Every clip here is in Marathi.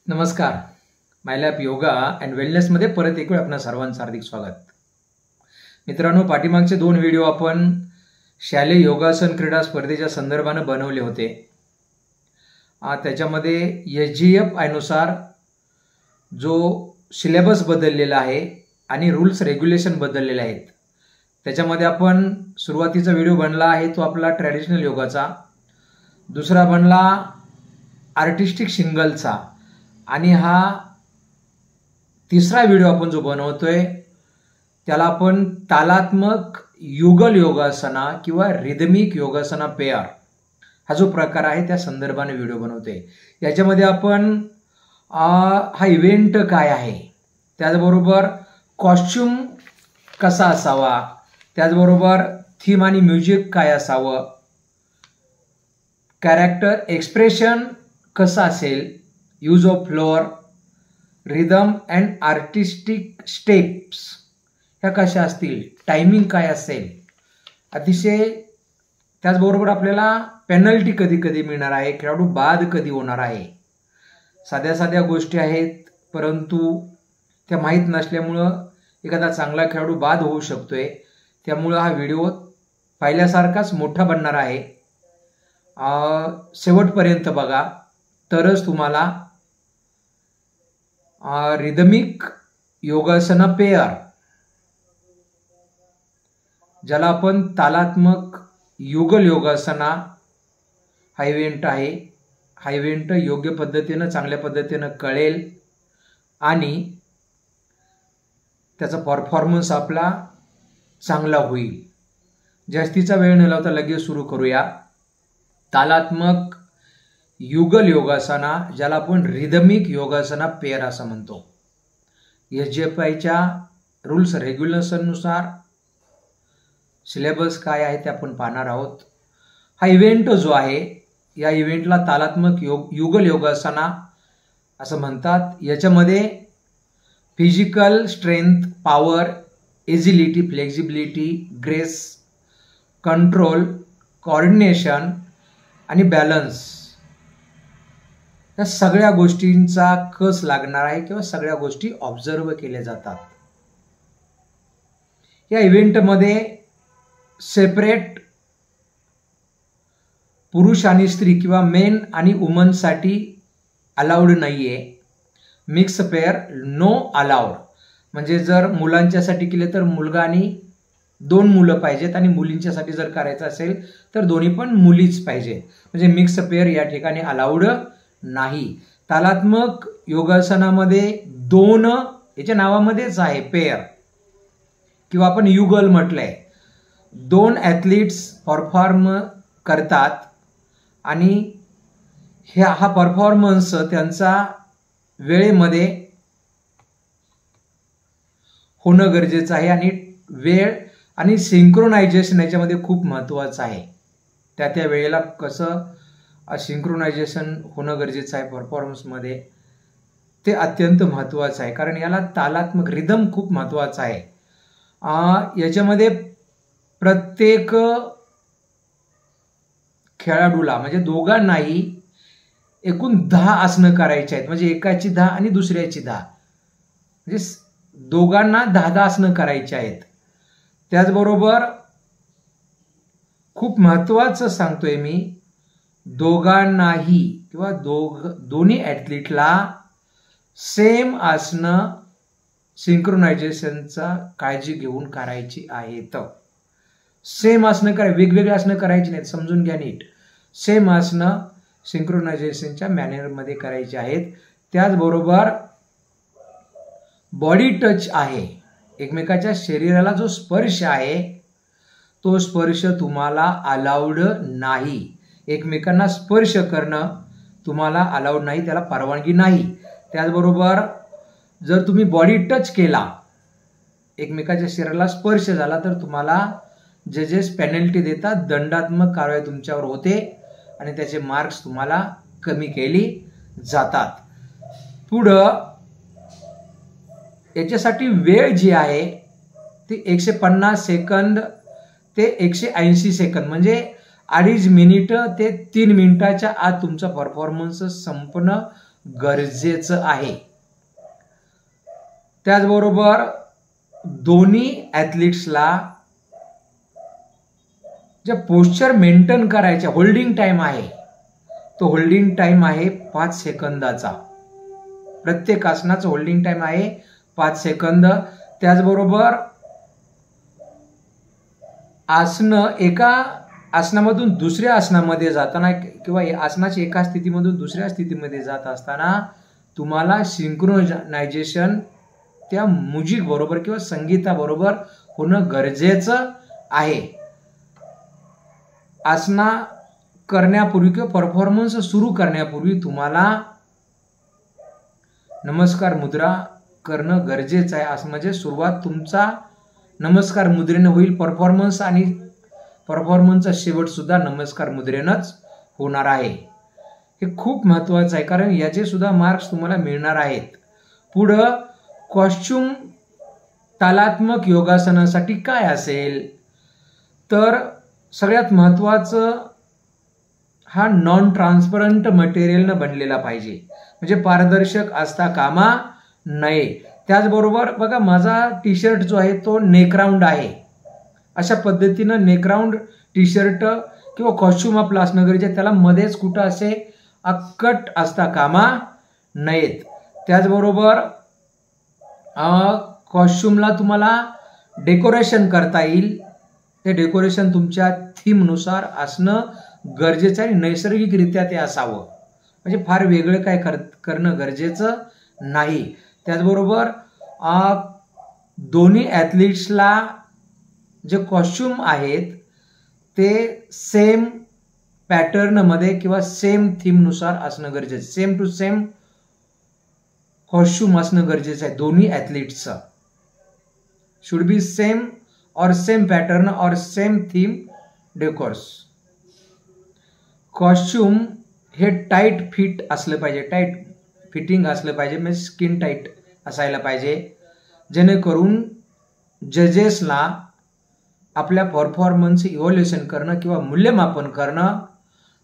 नमस्कार. मायलॅप योगा अँड वेलनेसमध्ये परत एक वेळ आपणा सर्वांचं हार्दिक स्वागत. मित्रांनो, पाठीमागचे 2 व्हिडिओ आपण शालेय योगासन क्रीडा स्पर्धेच्या संदर्भाने बनवले होते. त्याच्यामध्ये SGF नुसार जो सिलेबस बदललेला आहे आणि रूल्स रेग्युलेशन बदललेले आहेत. त्याच्यामध्ये आपण सुरुवातीचा व्हिडिओ बनला आहे तो आपला ट्रॅडिशनल योगाचा, दुसरा बनला आर्टिस्टिक सिंगलचा आणि हा तिसरा व्हिडिओ आपण जो बनवतोय त्याला आपण तालात्मक युगल योगासना किंवा रिदमिक योगासना पेअर हा जो प्रकार आहे त्या संदर्भाने व्हिडिओ बनवतोय. याच्यामध्ये आपण हा इव्हेंट काय आहे, त्याचबरोबर कॉस्ट्यूम कसा असावा, त्याचबरोबर थीम आणि म्युझिक काय असावं, कॅरेक्टर एक्सप्रेशन कसं असेल, use of floor, rhythm and artistic steps ह्या कशा असतील, टायमिंग काय असेल, अतिशय त्याचबरोबर आपल्याला पेनल्टी कधी कधी मिळणार आहे, खेळाडू बाद कधी होणार आहे. साध्या साध्या गोष्टी आहेत परंतु त्या माहीत नसल्यामुळं एखादा चांगला खेळाडू बाद होऊ शकतोय. त्यामुळं हा व्हिडिओ पाहिल्यासारखाच मोठा बनणार आहे. शेवटपर्यंत बघा तरच तुम्हाला रिदमिक योगासना पेअर ज्याला आपण तालात्मक युगल योगासना हा इव्हेंट आहे. हा इव्हेंट योग्य पद्धतीनं चांगल्या पद्धतीनं कळेल आणि त्याचा परफॉर्मन्स आपला चांगला होईल. जास्तीचा वेळ न लावता लगेच सुरू करूया. तालात्मक युगल योगासना ज्याला आपण रिदमिक योगासना पेअर असं म्हणतो. SGFच्या रूल्स रेग्युलेशननुसार सिलेबस काय आहे ते आपण पाहणार आहोत. हा इव्हेंट जो आहे या इव्हेंटला तालात्मक युगल योगासना असं म्हणतात. याच्यामध्ये physical strength, power, agility, flexibility, grace, control, coordination आणि बॅलन्स या सगळ्या गोष्टींचा कस लागणार आहे किंवा सगळ्या गोष्टी ऑब्झर्व केल्या जातात. या इव्हेंटमध्ये सेपरेट पुरुष आणि स्त्री किंवा मेन आणि वुमनसाठी अलाउड नाहीये. Mix pair no allowed. म्हणजे जर मुलांच्यासाठी केले तर मुलगा आणि 2 मुलं पाहिजेत आणि मुलींच्यासाठी जर करायचं असेल तर दोन्ही पण मुलीच पाहिजे. म्हणजे मिक्स पेअर या ठिकाणी अलाउड नाही. तालात्मक योगासनामध्ये 2 याच्या नावामध्येच आहे पेअर किंवा आपण युगल म्हटलंय. 2 ॲथलीट्स परफॉर्म करतात आणि हा परफॉर्मन्स त्यांचा वेळेमध्ये होणं गरजेचं आहे आणि वेळ आणि सिंक्रोनायझेशन याच्यामध्ये खूप महत्त्वाचं आहे. त्या वेळेला कसं सिंक्रोनायझेशन होणं गरजेचं आहे परफॉर्मन्समध्ये ते अत्यंत महत्त्वाचं आहे. कारण याला तालात्मक रिदम खूप महत्त्वाचा आहे. याच्यामध्ये प्रत्येक खेळाडूला म्हणजे दोघांनाही एकूण 10 आसनं करायची आहेत. म्हणजे एकाची 10 आणि दुसऱ्याची 10 म्हणजे दोघांना 10 आसनं करायची आहेत. त्याचबरोबर खूप महत्त्वाचं सांगतोय मी, दोघांनाही किंवा दोन्ही ॲथलीटला सेम आसनं सिंक्रोनायझेशनचा काळजी घेऊन करायची आहेत. सेम आसनं वेगवेगळे आसनं करायची नाहीत, समजून घ्या नीट. सेम आसनं सिंक्रोनायझेशनच्या मॅनरमध्ये करायची आहेत. त्याचबरोबर बॉडी टच आहे, एकमेकाच्या शरीराला जो स्पर्श आहे तो स्पर्श तुम्हाला अलाउड नाही. एकमेकांना स्पर्श करणं तुम्हाला अलाउड नाही, त्याला परवानगी नाही. त्याचबरोबर जर तुम्ही बॉडी टच केला, एकमेकाच्या शरीराला स्पर्श झाला तर तुम्हाला जजेस पेनल्टी देतात, दंडात्मक कारवाई तुमच्यावर होते आणि त्याचे मार्क्स तुम्हाला कमी केली जातात. पुढं याच्यासाठी वेळ जी आहे ती 150 सेकंद ते 180 सेकंद म्हणजे 2.5 मिनिटं ते 3 मिनिटाच्या आत तुमचा परफॉर्मन्स संपणं गरजेचं आहे. त्याचबरोबर दोन्ही ॲथलीट्सला जे पोश्चर मेंटेन करायचे होल्डिंग टाइम आहे तो होल्डिंग टाइम आहे 5 सेकंदाचा. प्रत्येक आसनाचं होल्डिंग टाइम आहे 5 सेकंद. त्याचबरोबर आसनं एका आसनामधून दुसऱ्या आसनामध्ये जाताना किंवा आसनाची एका स्थितीमधून दुसऱ्या स्थितीमध्ये जात असताना तुम्हाला सिंक्रोनायझेशन त्या म्युझिक बरोबर किंवा संगीताबरोबर होणं गरजेचं आहे. आसना करण्यापूर्वी किंवा परफॉर्मन्स सुरू करण्यापूर्वी तुम्हाला नमस्कार मुद्रा करणं गरजेचं आहे. असं म्हणजे सुरुवात तुमचा नमस्कार मुद्रेनं होईल परफॉर्मन्स आणि परफॉर्मन्सचा शेवट सुद्धा नमस्कार मुद्रेनंच होणार आहे. हे खूप महत्त्वाचं आहे कारण याचे सुद्धा मार्क्स तुम्हाला मिळणार आहेत. पुढं कॉस्ट्युम तालात्मक योगासनासाठी काय असेल तर सगळ्यात महत्त्वाचं हा नॉन ट्रान्सपरंट मटेरियलनं बनलेला पाहिजे म्हणजे पारदर्शक असता कामा नये. त्याचबरोबर बघा माझा टी शर्ट जो आहे तो नेकराऊंड आहे. अशा पद्धतीनं नेकराऊंड टी शर्ट किंवा कॉस्ट्युम आपलं असणं गरजेचं. त्याला मध्येच कुठं असे अक्कट असता कामा नयेत. त्याचबरोबर कॉस्ट्युमला तुम्हाला डेकोरेशन करता येईल. ते डेकोरेशन तुमच्या थीमनुसार असणं गरजेचं आहे. नैसर्गिकरित्या ते असावं म्हणजे फार वेगळं काय करणं गरजेचं नाही. त्याचबरोबर दोन्ही ॲथलीट्सला जे कॉस्ट्युम आहेत ते सेम पॅटर्नमध्ये किंवा सेम थीमनुसार असणं गरजेचं. सेम टू सेम कॉस्ट्युम असणं गरजेचं आहे. दोन्ही ॲथलीट्सचं शुड बी सेम और सेम पॅटर्न और सेम थीम डेकोर्स. कॉस्ट्युम हे टाईट फिट असलं पाहिजे. टाईट फिटिंग असलं पाहिजे म्हणजे स्किन टाईट असायला पाहिजे जेणेकरून जजेसला आपल्या परफॉर्मन्सचं इव्हॅल्युएशन करणं किंवा मूल्यमापन करणं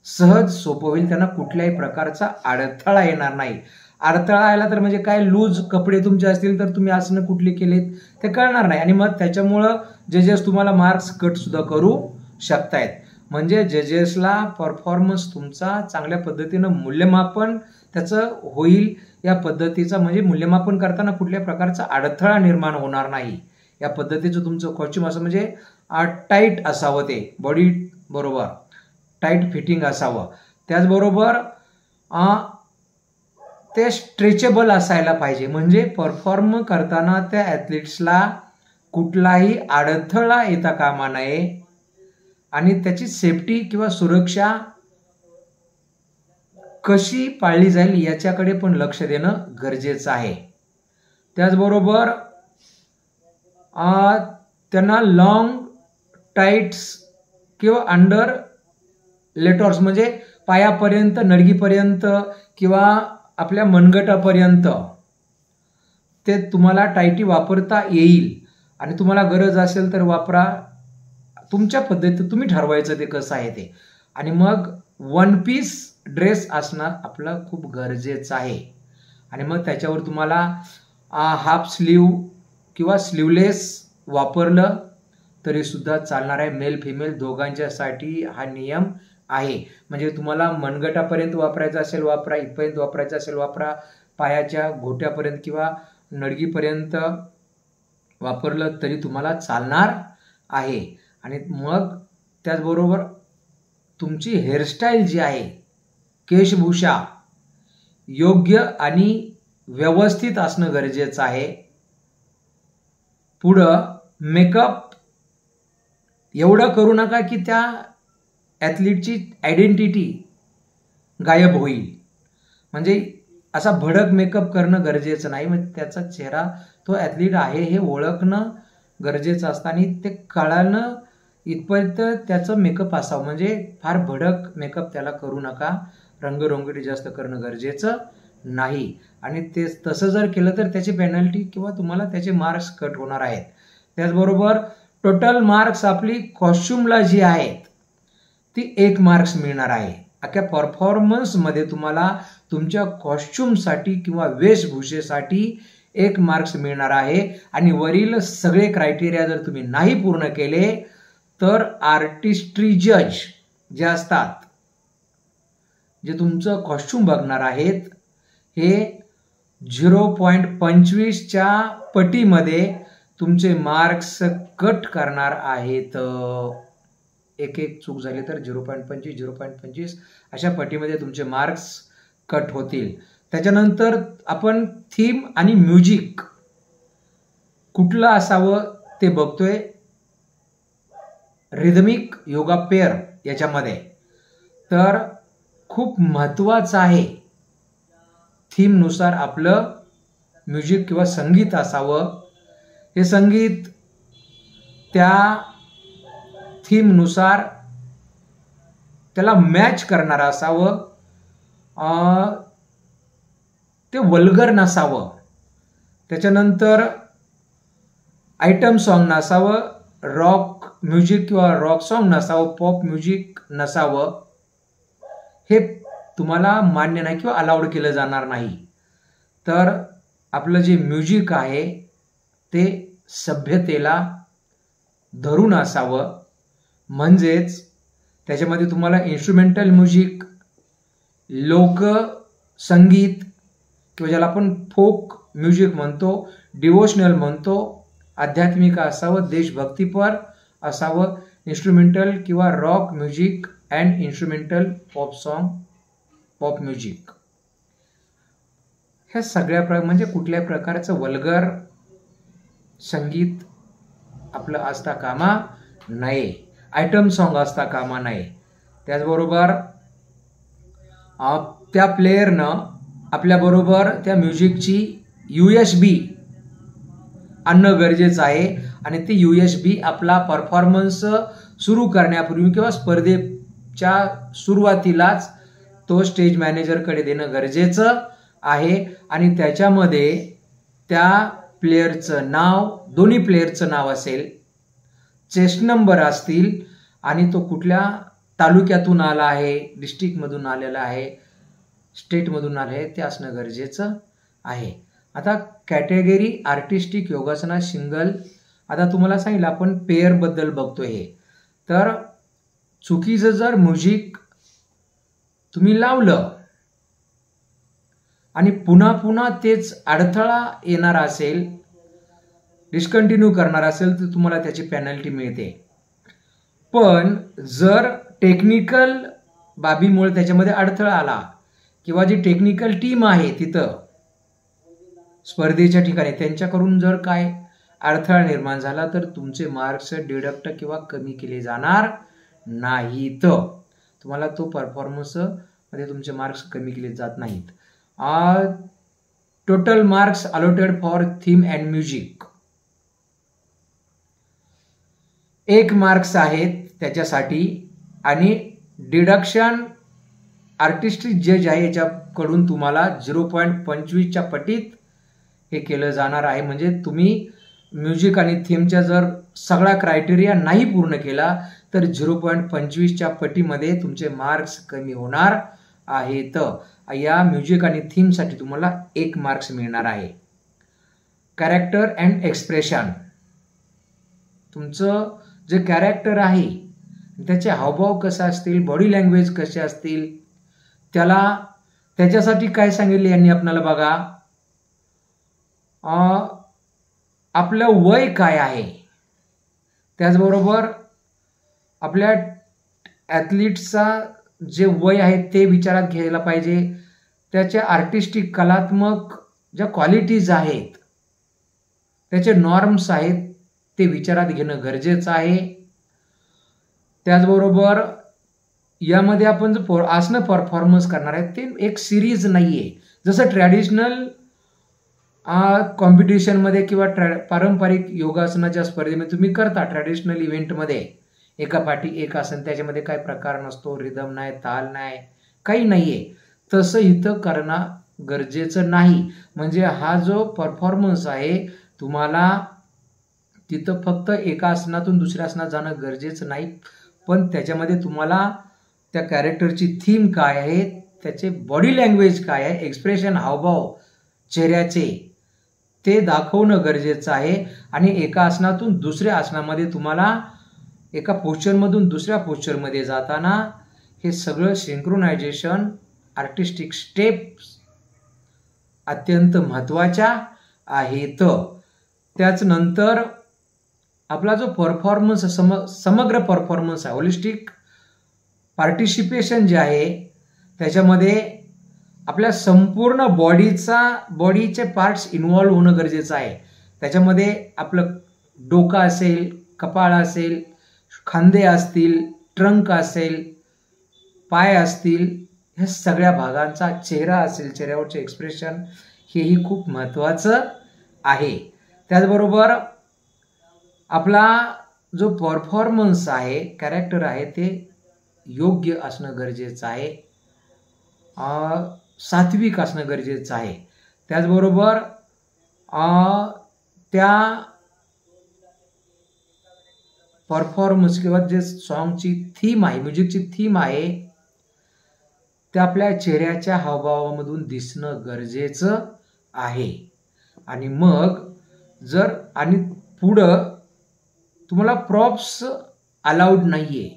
सहज सोपं होईल. त्यांना कुठल्याही प्रकारचा अडथळा येणार नाही. अडथळा आला तर म्हणजे काय लूज कपडे तुमचे असतील तर तुम्ही आसनं कुठले केलेत ते कळणार नाही आणि मग त्याच्यामुळं जजेस तुम्हाला मार्क्स कट सुद्धा करू शकतायत. म्हणजे जजेसला परफॉर्मन्स तुमचा चांगल्या पद्धतीनं मूल्यमापन त्याचं होईल या पद्धतीचा म्हणजे मूल्यमापन करताना कुठल्या प्रकारचा अडथळा निर्माण होणार नाही या पद्धतीचं तुमचं कॉस्ट्युम असं म्हणजे टाईट असावं. ते बॉडी बरोबर टाईट फिटिंग असावं. त्याचबरोबर ते स्ट्रेचेबल असायला पाहिजे म्हणजे परफॉर्म करताना त्या ॲथलीट्सला कुठलाही अडथळा येता कामा नये आणि त्याची सेफ्टी किंवा सुरक्षा कशी पाळली जाईल याच्याकडे पण लक्ष देणं गरजेचं आहे. त्याचबरोबर त्यांना लॉंग टाईट्स किंवा अंडर लेटॉर्स म्हणजे पायापर्यंत नडगीपर्यंत किंवा आपल्या मनगटापर्यंत ते तुम्हाला टायटी वापरता येईल आणि तुम्हाला गरज असेल तर वापरा. तुमच्या पद्धतीत तुम्ही ठरवायचं ते कसं आहे ते. आणि मग वन पीस ड्रेस असणं आपलं खूप गरजेचं आहे. आणि मग त्याच्यावर तुम्हाला हाफ स्लीव किंवा स्लीवलेस वापरलं तरी सुद्धा चालणार आहे. मेल फिमेल दोघांच्यासाठी हा नियम आहे. म्हणजे तुम्हाला मनगटापर्यंत वापरायचं असेल वापरा, इथपर्यंत वापरायचं असेल वापरा, पायाच्या घोट्यापर्यंत किंवा नडगीपर्यंत वापरलं तरी तुम्हाला चालणार आहे. आणि मग त्याचबरोबर तुमची हेअरस्टाईल जी आहे केशभूषा योग्य आणि व्यवस्थित असणं गरजेचं आहे. पुढं मेकअप एवढं करू नका की त्या ॲथलीटची आयडेंटिटी गायब होईल. म्हणजे असा भडक मेकअप करणं गरजेचं नाही. म्हणजे त्याचा चेहरा तो ॲथलीट आहे हे ओळखणं गरजेचं असतं आणि ते कळणं इथपर्यंत त्याचं मेकअप असावं. म्हणजे फार भडक मेकअप त्याला करू नका. रंगरंगोटी जास्त करणं गरजेचं नाही. आणि ते तसं जर केलं तर त्याची पेनल्टी किंवा तुम्हाला त्याचे मार्क्स कट होणार आहेत. त्याचबरोबर टोटल मार्क्स आपली कॉस्ट्युमला जी आहेत ती 1 मार्क्स मिळणार आहे. अख्ख्या परफॉर्मन्समध्ये तुम्हाला तुमच्या कॉस्ट्युमसाठी किंवा वेशभूषेसाठी 1 मार्क्स मिळणार आहे. आणि वरील सगळे क्रायटेरिया जर तुम्ही नाही पूर्ण केले तर आर्टिस्ट्री जज जे असतात, जे तुमचं कॉस्ट्युम बघणार आहेत, हे 0.25च्या पटीमध्ये तुमचे मार्क्स कट करणार आहेत. एक चूक झाली तर 0.25 0.25 अशा पटीमध्ये तुमचे मार्क्स कट होतील. त्याच्यानंतर आपण थीम आणि म्युझिक कुठलं असावं ते बघतोय. रिदमिक योगा पेअर याच्यामध्ये तर खूप महत्वाचं आहे थीम नुसार आपलं म्युझिक किंवा संगीत असावं. हे संगीत त्या थीम नुसार त्याला मॅच करणार असावं. ते वल्गर नसावं. त्याच्यानंतर आयटम सॉन्ग नसावं, रॉक म्युझिक किंवा रॉक सॉन्ग नसावं, पॉप म्युझिक नसावं. हे तुम्हाला मान्य नाही किंवा अलाउड केलं जाणार नाही. तर आपलं जे म्युझिक आहे ते सभ्यतेला धरून असावं. म्हणजेच त्याच्यामध्ये तुम्हाला इन्स्ट्रुमेंटल म्युझिक, लोकसंगीत किंवा ज्याला आपण फोक म्युझिक म्हणतो, डिवोशनल म्हणतो, आध्यात्मिक असावं, देशभक्तीपर असावं, इन्स्ट्रुमेंटल किंवा rock music and instrumental pop song, pop music. ह्या सगळ्या म्हणजे कुठल्याही प्रकारचं वल्गर संगीत आपलं असता कामा नये. आयटम सॉन्ग असता कामा नये. त्याचबरोबर त्या प्लेयरनं आपल्याबरोबर त्या म्युझिकची USB आणणं गरजेचं आहे. आणि ते USB आपला परफॉर्मन्स सुरू करण्यापूर्वी किंवा स्पर्धेच्या सुरुवातीलाच तो स्टेज मॅनेजरकडे देणं गरजेचं आहे. आणि त्याच्यामध्ये त्या प्लेयरचं नाव, दोन्ही प्लेयरचं नाव असेल, चेस्ट नंबर असतील आणि तो कुठल्या तालुक्यातून आला आहे, डिस्ट्रिक्टमधून आलेला आहे, स्टेटमधून आले आहे, ते असणं गरजेचं आहे. आता कॅटेगरी आर्टिस्टिक योगासना सिंगल. आता तुम्हाला सांगितलं आपण पेअर बद्दल बघतोय. हे तर चुकीचं जर म्युझिक तुम्ही लावलं आणि पुन्हा पुन्हा तेच अडथळा येणार असेल, डिस्कंटिन्यू करणार असेल, तर तुम्हाला त्याची पेनल्टी मिळते. पण जर टेक्निकल बाबीमुळे त्याच्यामध्ये अडथळा आला किंवा जी टेक्निकल टीम आहे तिथं स्पर्धेच्या ठिकाणी त्यांच्याकडून जर काय अडथळा निर्माण झाला तर तुमचे मार्क्स डिडक्ट किंवा कमी केले जाणार नाहीत. तुम्हाला तो परफॉर्मन्स मध्ये तुमचे मार्क्स कमी केले जात नाहीत. Total marks allotted for theme and music 1 marks आहेत त्याच्यासाठी. आणि डिडक्शन आर्टिस्टिक जज आहे याच्याकडून तुम्हाला 0.25च्या पटीत हे केलं जाणार आहे. म्हणजे तुम्ही म्युझिक आणि थीमच्या जर सगळा क्रायटेरिया नाही पूर्ण केला तर 0.25च्या पटीमध्ये तुमचे मार्क्स कमी होणार आहेत. या म्युझिक आणि थीमसाठी तुम्हाला 1 मार्क्स मिळणार आहे. कॅरेक्टर अँड एक्सप्रेशन, तुमचं जे कॅरेक्टर आहे त्याचे हावभाव कसे असतील, बॉडी लँग्वेज कसे असतील, त्याच्यासाठी काय सांगितले यांनी आपल्याला बघा. आपलं वय काय आहे, त्याचबरोबर आपल्या ॲथलीटचा जे वय आहे ते विचारात घ्यायला पाहिजे. त्याचे आर्टिस्टिक कलात्मक ज्या क्वालिटीज आहेत, त्याचे नॉर्म्स आहेत, ते विचारात घेणं गरजेचं आहे. त्याचबरोबर यामध्ये आपण जो आसनं परफॉर्मन्स करणार आहे ते एक सिरीज नाहीये. जसं ट्रॅडिशनल कॉम्पिटिशनमध्ये किंवा पारंपरिक योगासनाच्या स्पर्धेमध्ये तुम्ही करता, ट्रॅडिशनल इव्हेंटमध्ये एका पाठी एक आसन, त्याच्यामध्ये काय प्रकार नसतो, रिदम नाही, ताल नाही, काही नाहीये. तसं इथं करणं गरजेचं नाही. म्हणजे हा जो परफॉर्मन्स आहे तुम्हाला तिथं फक्त एका आसनातून दुसऱ्या आसनात जाणं गरजेचं नाही, पण त्याच्यामध्ये तुम्हाला त्या कॅरेक्टरची थीम काय आहे, त्याचे बॉडी लँग्वेज काय आहे, एक्सप्रेशन, हावभाव चेहऱ्याचे ते दाखवणं गरजेचं आहे. आणि एका आसनातून दुसऱ्या आसनामध्ये तुम्हाला एका पोश्चरमधून दुसऱ्या पोश्चरमध्ये जाताना हे सगळं सिंक्रोनायझेशन, आर्टिस्टिक स्टेप्स अत्यंत महत्त्वाच्या आहेत. त्याच नंतर आपला जो परफॉर्मन्स समग्र परफॉर्मन्स आहे, होलिस्टिक पार्टिसिपेशन जे आहे त्याच्यामध्ये आपल्या संपूर्ण बॉडीचे पार्ट्स इन्व्हॉल्व्ह होणं गरजेचं आहे. त्याच्यामध्ये आपलं डोकं असेल, कपाळ असेल, खांदे असतील, ट्रंक असेल, पाय असतील, हे सगळ्या भागांचा चेहरा असेल, चेहऱ्यावरचे एक्सप्रेशन हेही खूप महत्त्वाचं आहे. त्याचबरोबर आपला जो परफॉर्मन्स आहे, कॅरेक्टर आहे, ते योग्य असणं गरजेचं आहे, सात्विक असणं गरजेचं आहे. त्याचबरोबर त्या परफॉर्मन्स किंवा जे सॉन्गची थीम आहे, म्युझिकची थीम आहे, ते आपल्या चेहऱ्याच्या हावभावामधून दिसणं गरजेचं आहे. आणि मग जर आणि पुढं तुम्हाला प्रॉप्स अलाउड नाहीये,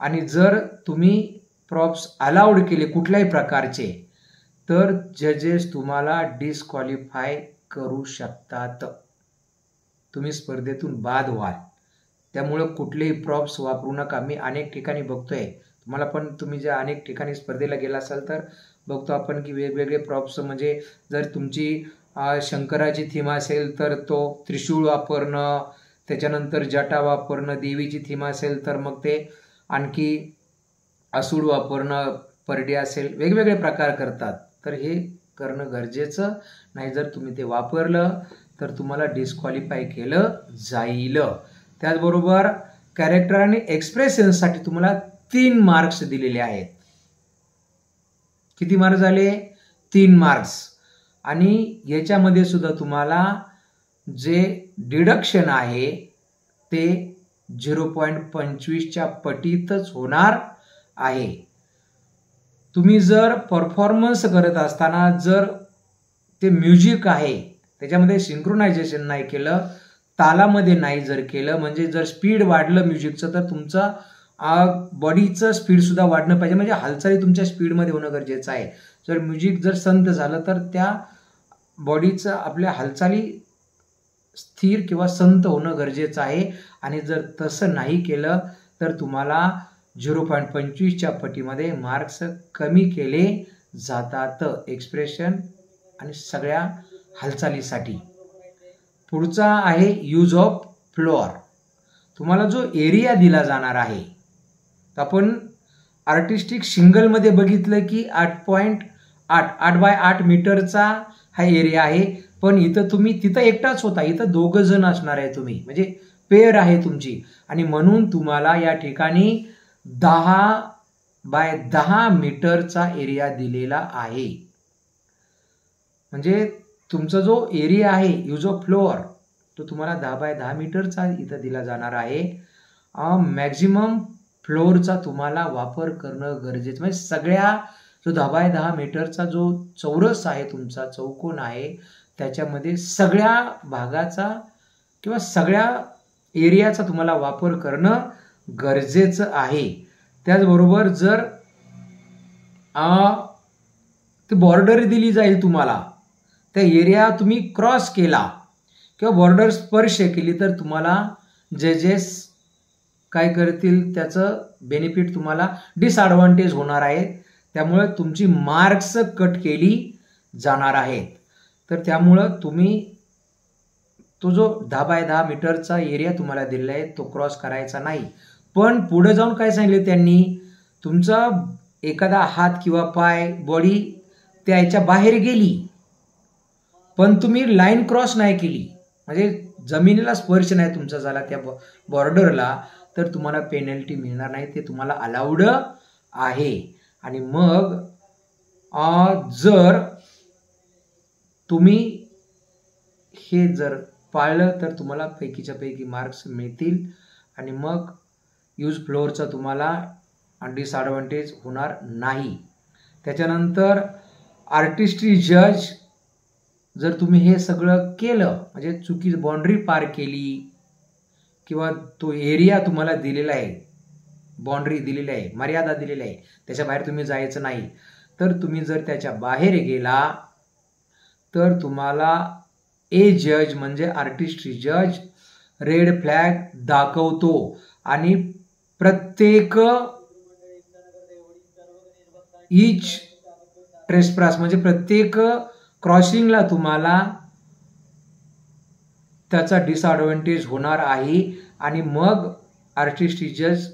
आणि जर तुम्ही प्रॉप्स अलाउड केले कुठल्याही प्रकारचे तर जजेस तुम्हाला डिस्क्वालिफाय करू शकतात, तुम्ही स्पर्धेतून बाद व्हाल. त्यामुळं कुठलेही प्रॉप्स वापरू नका. मी अनेक ठिकाणी बघतोय, तुम्हाला पण तुम्ही ज्या अनेक ठिकाणी स्पर्धेला गेला असाल तर बघतो आपण की वेगवेगळे प्रॉप्स, म्हणजे जर तुमची शंकराची थीम असेल तर तो त्रिशूळ वापरणं, त्याच्यानंतर जटा वापरणं, देवीची थीम असेल तर मग ते आणखी असूड वापरणं, परडी असेल, वेगवेगळे प्रकार करतात. तर हे करणं गरजेचं नाही. जर तुम्ही ते वापरलं तर तुम्हाला डिस्क्वालिफाय केलं जाईल. त्याचबरोबर कॅरेक्टर आणि एक्सप्रेशनसाठी तुम्हाला 3 मार्क्स दिलेले आहेत. किती मार्क्स झाले? 3 मार्क्स. आणि याच्यामध्ये सुद्धा तुम्हाला जे डिडक्शन आहे ते 0.25च्या पटीतच होणार आहे. तुम्ही जर परफॉर्मन्स करत असताना जर ते म्युझिक आहे त्याच्यामध्ये सिंक्रोनायझेशन नाही केलं, तालामध्ये नाही जर केलं, म्हणजे जर स्पीड वाढलं म्युझिकचं तर तुमचं बॉडीचं स्पीड सुद्धा वाढणं पाहिजे, म्हणजे हालचाली तुमच्या स्पीडमध्ये होणं गरजेचं आहे. जर म्युझिक जर संत झालं तर त्या बॉडीचं आपल्या हालचाली स्थिर किंवा संत होणं गरजेचं आहे. आणि जर तसं नाही केलं तर तुम्हाला 0.25च्या पटीमध्ये मार्क्स कमी केले जातात एक्सप्रेशन आणि सगळ्या हालचालीसाठी. पुढचा आहे यूज ऑफ फ्लोअर. तुम्हाला जो एरिया दिला जाणार आहे, तर आपण आर्टिस्टिक सिंगलमध्ये बघितलं की 8.8 मीटरचा हा एरिया आहे. पण इथं तुम्ही तिथं एकटाच होता, इथं 2 जण असणार आहे तुम्ही, म्हणजे पेअर आहे तुमची. आणि म्हणून तुम्हाला या ठिकाणी 10x10 मीटरचा एरिया दिलेला आहे. म्हणजे तुमचा जो एरिया आहे यूज ऑफ फ्लोअर तो तुम्हाला 10x10 मीटरचा इथं दिला जाणार आहे. मॅक्झिमम फ्लोअरचा तुम्हाला वापर करणं गरजेचं, म्हणजे सगळ्या जो 10x10 मीटरचा जो चौरस आहे तुमचा, चौकोन आहे, त्याच्यामध्ये सगळ्या भागाचा किंवा सगळ्या एरियाचा तुम्हाला वापर करणं गरजेचं आहे. त्याचबरोबर जर ती बॉर्डर दिली जाईल तुम्हाला, त्या एरिया तुम्ही क्रॉस केला किंवा बॉर्डर स्पर्श केली तर तुम्हाला जजेस काय करतील, त्याचं बेनिफिट तुम्हाला डिसएडव्हान्टेज होणार आहे. त्यामुळे तुमची मार्क्स कट केली जाणार आहेत. तर त्यामुळं तुम्ही तो जो 10x10 मीटरचा एरिया तुम्हाला दिलेला आहे तो क्रॉस करायचा नाही. पण पुढे जाऊन काय सांगितले त्यांनी, तुमचा एखादा हात किंवा पाय, बॉडी त्याच्या बाहेर गेली पण तुम्ही लाईन क्रॉस नाही केली, म्हणजे जमिनीला स्पर्श नाही तुमचा झाला त्या बॉर्डरला, तर तुम्हाला पेनल्टी मिळणार नाही. ते तुम्हाला अलाउड आहे. आणि मग जर तुम्ही हे जर पाळलं तर तुम्हाला पैकीच्या पैकी मार्क्स मिळतील. आणि मग यूज फ्लोअरचा तुम्हाला डिसएडव्हान्टेज होणार नाही. त्याच्यानंतर आर्टिस्ट्री जज, जर तुम्ही हे सगळं केलं म्हणजे चुकी बाउंड्री पार केली किंवा तो एरिया तुम्हाला दिलेला आहे, बाउंड्री दिलेली आहे, मर्यादा दिलेली आहे, त्याच्या बाहेर तुम्ही जायचं नाही, तर तुम्ही जर त्याच्या बाहेर गेला तर तुम्हाला ए जज म्हणजे आर्टिस्ट्री जज रेड फ्लॅग दाखवतो आणि प्रत्येक ईच ट्रेसपास म्हणजे प्रत्येक क्रॉसिंगला तुम्हाला त्याचा डिसएडव्हान्टेज होणार आहे आणि मग आर्टिस्ट्री जज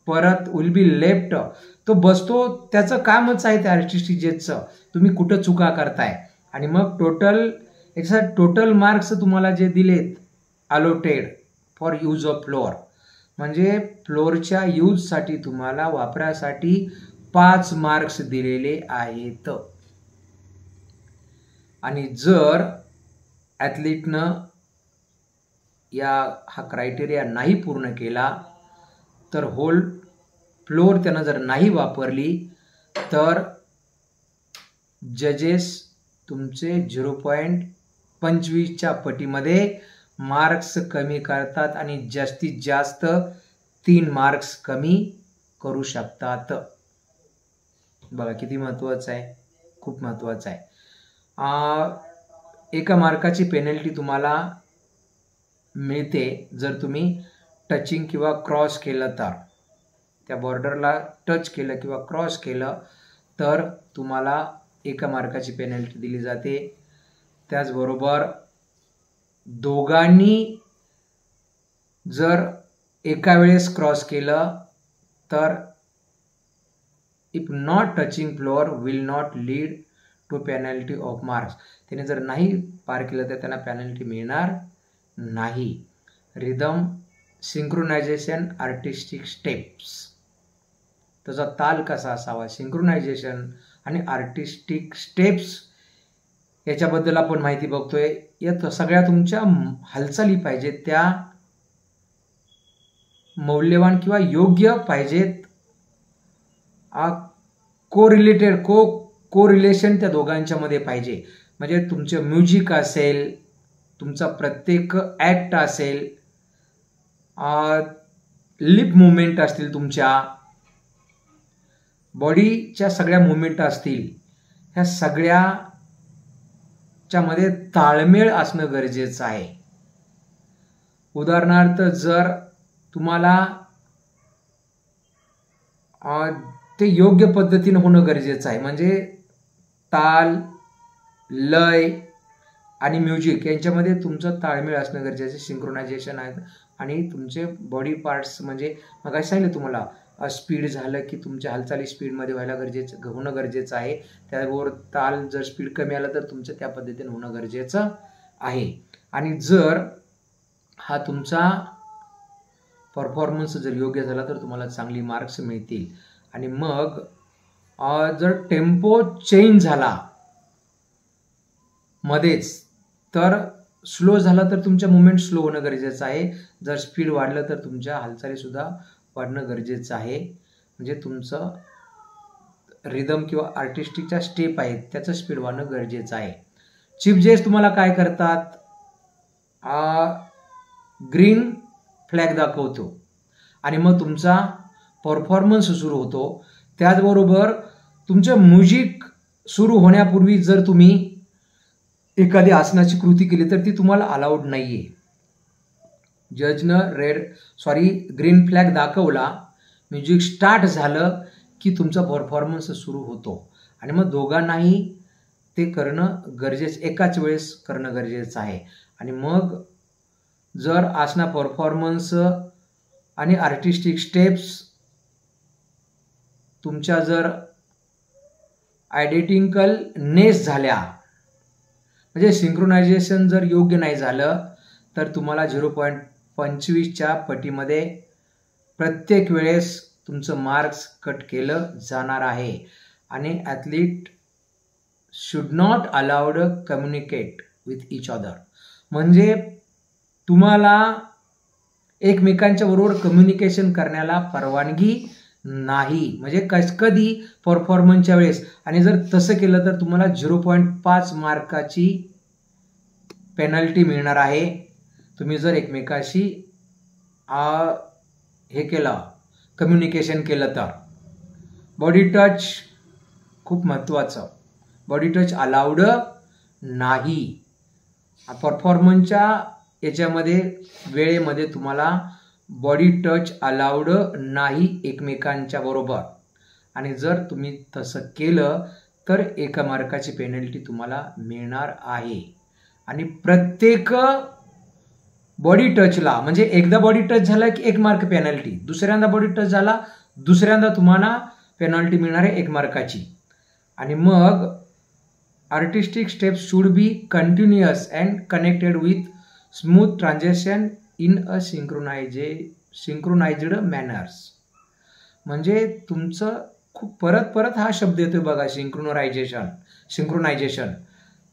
परत विल बी लेफ्ट, तो बसतो, त्याचं कामच आहे त्या आर्टिस्ट्री जजचं, तुम्ही कुठं चुका करताय. आणि मग टोटल मार्क्स तुम्हाला जे दिलेत allotted for use of floor, म्हणजे फ्लोअरच्या यूजसाठी तुम्हाला वापरासाठी 5 मार्क्स दिलेले आहेत. आणि जर ॲथलीटनं हा क्रायटेरिया नाही पूर्ण केला तर होल फ्लोअर त्यानं जर नाही वापरली तर जजेस तुमचे 0.25च्या पटीमध्ये मार्क्स कमी करतात आणि जास्तीत जास्त 3 मार्क्स कमी करू शकतात. बघा किती महत्त्वाचं आहे, खूप महत्त्वाचं आहे. 1 मार्काची पेनल्टी तुम्हाला मिळते जर तुम्ही टचिंग किंवा क्रॉस केलं तर, त्या बॉर्डरला टच केलं किंवा क्रॉस केलं तर तुम्हाला 1 मार्काची पेनल्टी दिली जाते. त्याचबरोबर दोघांनी जर एका वेळेस क्रॉस केलं तर if not touching floor will not lead to penalty of marks, त्याने जर नाही पार केलं तर त्यांना पेनल्टी मिळणार नाही. रिदम, सिंक्रोनायझेशन, आर्टिस्टिक स्टेप्स, त्याचा ताल कसा असावा, सिंक्रोनायझेशन आणि आर्टिस्टिक स्टेप्स याच्याबद्दल आपण माहिती बघतोय. या सगळ्या तुमच्या हालचाली पाहिजेत, त्या मौल्यवान किंवा योग्य पाहिजेत, को रिलेशन त्या दोघांच्या मध्ये पाहिजे. म्हणजे तुमचं म्युझिक असेल, तुमचा प्रत्येक ॲक्ट असेल, लिप मुवमेंट असतील, तुमच्या बॉडीच्या सगळ्या मुवमेंट असतील, ह्या सगळ्याच्या मध्ये ताळमेळ असणं गरजेचं आहे. उदाहरणार्थ जर तुम्हाला ते योग्य पद्धतीने होणं गरजेचं आहे, म्हणजे ताल, लय आणि म्युझिक यांच्यामध्ये तुमचं ताळमेळ असणं गरजेचं, सिंक्रोनायझेशन आहे. आणि तुमचे बॉडी पार्ट्स म्हणजे मग सांगितलं तुम्हाला, स्पीड झालं की तुमच्या हालचाली स्पीडमध्ये व्हायला होणं गरजेचं आहे. त्याबरोबर ताल जर स्पीड कमी आलं तर तुमचं त्या पद्धतीने होणं गरजेचं आहे. आणि जर हा तुमचा परफॉर्मन्स जर योग्य झाला तर तुम्हाला चांगली मार्क्स मिळतील. आणि मग जर टेम्पो चेंज झाला मध्येच तर स्लो झाला तर तुमच्या मुवमेंट स्लो होणं गरजेचं आहे. जर स्पीड वाढलं तर तुमच्या हालचाली सुद्धा वाढणं गरजेचं आहे. म्हणजे तुमचं रिदम किंवा आर्टिस्टिकच्या स्टेप आहेत त्याचं स्पीड वाढणं गरजेचं आहे. चीफ जज तुम्हाला काय करतात, ग्रीन फ्लॅग दाखवतो आणि मग तुमचा परफॉर्मन्स सुरू होतो. त्याचबरोबर तुमचं म्युझिक सुरू होण्यापूर्वी जर तुम्ही एखादी आसनाची कृती केली तर ती तुम्हाला अलाउड नाहीये. जजनं ग्रीन फ्लॅग दाखवला, म्युझिक स्टार्ट झालं की तुमचा परफॉर्मन्स सुरू होतो. आणि मग दोघांनाही ते करणं गरजेचं, एकाच वेळेस करणं गरजेचं आहे. आणि मग जर आसना परफॉर्मन्स आणि आर्टिस्टिक स्टेप्स तुमच्या जर आयडेंटिकल नेस झाल्या, म्हणजे सिंक्रोनायझेशन जर योग्य नाही झालं तर तुम्हाला 0.25च्या पटीमध्ये प्रत्येक वेळेस तुमचं मार्क्स कट केलं जाणार आहे. आणि athlete should not allowed communicate with each other, म्हणजे तुम्हाला एकमेकांच्या बरोबर कम्युनिकेशन करण्याला परवानगी नाही, म्हणजे कधी परफॉर्मन्सच्या वेळेस. आणि जर तसं केलं तर तुम्हाला 0.5 मार्काची पेनल्टी मिळणार आहे. तुम्ही जर एकमेकाशी हे केलं, कम्युनिकेशन केलं तर. बॉडी टच खूप महत्त्वाचं, बॉडी टच अलाउड नाही. परफॉर्मन्सच्या याच्यामध्ये वेळेमध्ये तुम्हाला बॉडी टच अलाउड नाही एकमेकांच्या बरोबर. आणि जर तुम्ही तसं केलं तर 1 मार्काची पेनल्टी तुम्हाला मिळणार आहे. आणि प्रत्येक बॉडी टचला, म्हणजे एकदा बॉडी टच झाला की 1 मार्क पेनल्टी, दुसऱ्यांदा बॉडी टच झाला दुसऱ्यांदा तुम्हाला पेनल्टी मिळणार आहे 1 मार्काची. आणि मग artistic steps should be continuous and connected with smooth transaction in a synchronised manners. म्हणजे तुमचं खूप परत हा शब्द येतोय बघा, सिंक्रोनायझेशन.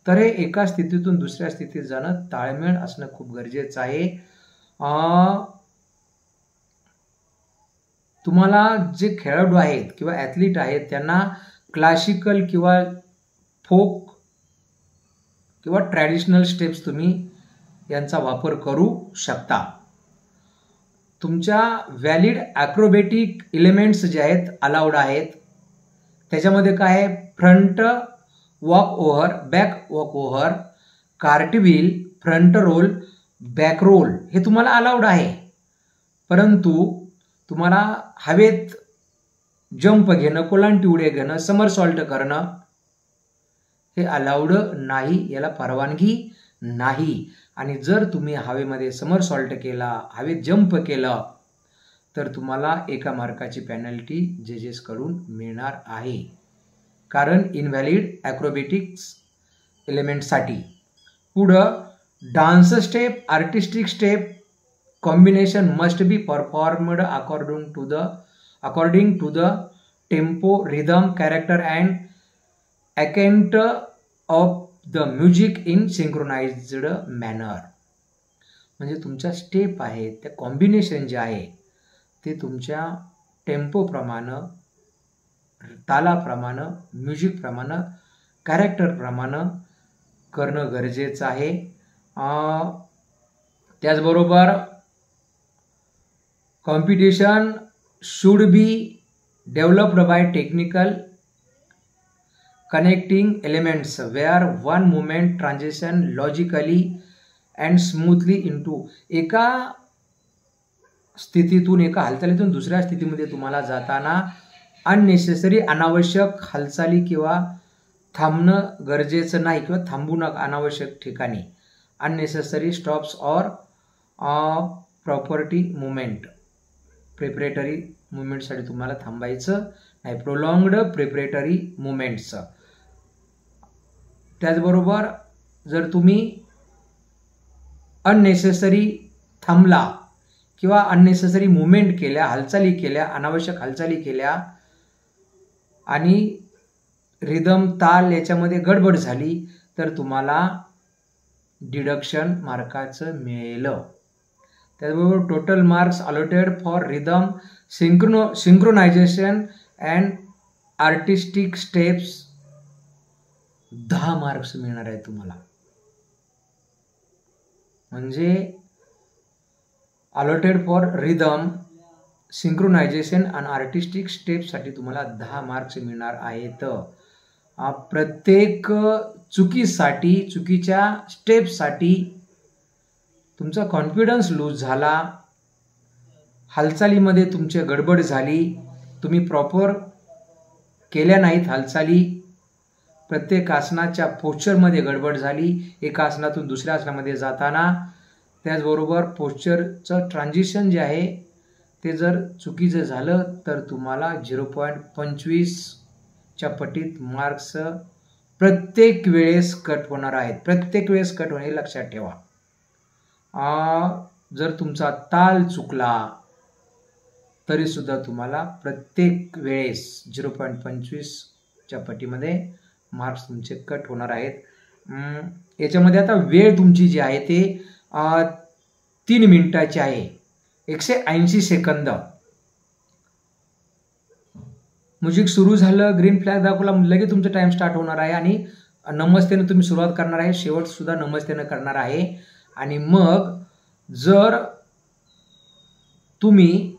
तर हे एका स्थितीतून दुसऱ्या स्थितीत जाणं, ताळमेळ असणं खूप गरजेचं आहे. तुम्हाला जे खेळाडू आहेत किंवा ॲथलीट आहेत त्यांना क्लासिकल किंवा फोक किंवा ट्रॅडिशनल स्टेप्स तुम्ही यांचा वापर करू शकता. तुमच्या व्हॅलिड ॲक्रोबॅटिक एलिमेंट्स जे आहेत अलाउड आहेत. त्याच्यामध्ये काय आहे, front walk over, back walk over, cartwheel, front roll, back roll हे तुम्हाला अलाउड आहे. परंतु तुम्हाला हवेत जंप घेणं, कोलांटी उड्या घेणं, समरसॉल्ट करणं हे अलाउड नाही, याला परवानगी नाही. आणि जर तुम्ही हवेमध्ये समरसॉल्ट केला, हवेत जंप केलं तर तुम्हाला 1 मार्काची पेनल्टी जजेस कडून मिळणार आहे, कारण इनव्हॅलिड ॲक्रोबॅटिक्स एलिमेंटसाठी. पुढं dance step, artistic step combination must be performed according to the tempo, rhythm, character and accent of the music in synchronised manner. म्हणजे तुमच्या स्टेप आहेत त्या कॉम्बिनेशन जे आहे ते तुमच्या टेम्पोप्रमाणे, तालाप्रमाणे, म्युझिकप्रमाणे, कॅरेक्टरप्रमाणे करणं गरजेचं आहे. त्याचबरोबर competition should be developed by technical connecting elements where one movement transition logically and smoothly into. एका स्थितीतून, एका हालचालीतून दुसऱ्या स्थितीमध्ये तुम्हाला जाताना अननेसेसरी, अनावश्यक हालचाली किंवा थांबणं गरजेचं नाही, किंवा थांबू नका अनावश्यक ठिकाणी. Unnecessary stops or property movement, preparatory मुवमेंटसाठी तुम्हाला थांबायचं नाही, प्रोलॉंग्ड प्रिपरेटरी मुवमेंट्स. त्याचबरोबर जर तुम्ही अननेसेसरी थांबला किंवा अननेसेसरी मुवमेंट केल्या, हालचाली केल्या, अनावश्यक हालचाली केल्या आणि रिदम, ताल याच्यामध्ये गडबड झाली तर तुम्हाला डिडक्शन मार्काचं मिळेल. त्याचबरोबर total marks allotted for rhythm, synchronisation and artistic steps 10 marks मिळणार आहे तुम्हाला. म्हणजे अलॉटेड फॉर रिदम, सिंक्रोनायझेशन आणि आर्टिस्टिक स्टेप्ससाठी तुम्हाला 10 मार्क्स मिळणार आहेत. प्रत्येक चुकीसाठी, चुकीच्या स्टेप्ससाठी तुमचा कॉन्फिडन्स लूज झाला, हालचालीमध्ये तुमची गडबड झाली, तुम्ही प्रॉपर केल्या नाहीत हालचाली, प्रत्येक आसनाच्या पोश्चरमध्ये गडबड झाली एका आसनातून दुसऱ्या आसनामध्ये जाताना, त्याचबरोबर पोश्चरचं ट्रान्झिशन जे आहे ते जर चुकीचं झालं तर तुम्हाला 0.25च्या पटीत मार्क्स प्रत्येक वेळेस कट होणार आहेत. प्रत्येक वेळेस कट होणे लक्षात ठेवा. जर तुमचा ताल चुकला तरी सुद्धा तुम्हाला प्रत्येक वेळेस 0.25च्या पटीमध्ये मार्क्स तुमचे कट होणार आहेत. याच्यामध्ये आता वेळ तुमची जी आहे ते 3 मिनिटाची आहे. 180 सेकंद. म्युझिक सुरू झालं, ग्रीन फ्लॅग दाखवला, लगेच तुमचं टाइम स्टार्ट होणार आहे आणि नमस्तेने तुम्ही सुरुवात करणार आहे, शेवट सुद्धा नमस्तेने करणार आहे. आणि मग जर तुम्ही